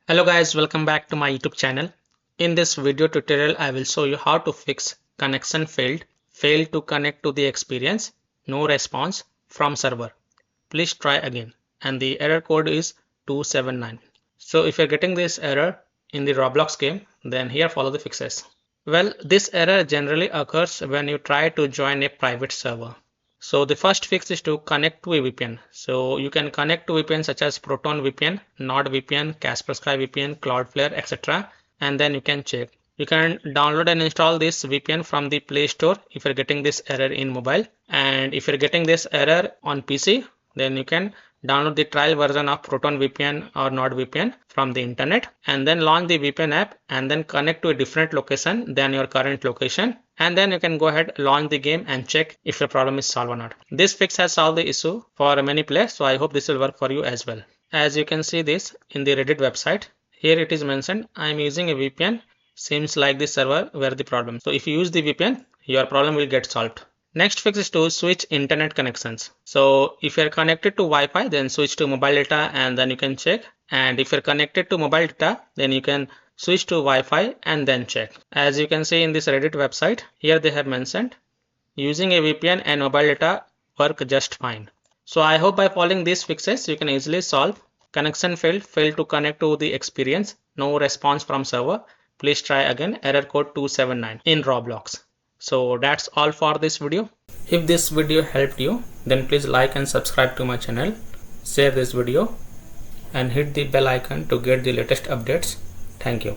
Hello guys, welcome back to my YouTube channel. In this video tutorial, I will show you how to fix connection failed to connect to the experience, no response from server. Please try again. And the error code is 279. So if you're getting this error in the Roblox game, then here follow the fixes. Well, this error generally occurs when you try to join a private server. So the first fix is to connect to a VPN. So you can connect to VPN such as Proton VPN, NordVPN, Kaspersky VPN, Cloudflare, etc. And then you can check. You can download and install this VPN from the Play Store if you're getting this error in mobile. And if you're getting this error on PC, then you can download the trial version of Proton VPN or NordVPN from the internet and then launch the VPN app and then connect to a different location than your current location. And then you can go ahead, launch the game and check if your problem is solved or not. This fix has solved the issue for many players, so I hope this will work for you as well. As you can see this in the Reddit website, here it is mentioned, I am using a VPN, seems like the server were the problem. So if you use the VPN, your problem will get solved. Next fix is to switch internet connections. So if you're connected to Wi-Fi, then switch to mobile data and then you can check. And if you're connected to mobile data, then you can switch to Wi-Fi and then check. As you can see in this Reddit website, here they have mentioned using a VPN and mobile data work just fine. So I hope by following these fixes, you can easily solve connection failed to connect to the experience, no response from server. Please try again, error code 279 in Roblox. So that's all for this video. If this video helped you, then please like and subscribe to my channel, share this video and hit the bell icon to get the latest updates. Thank you.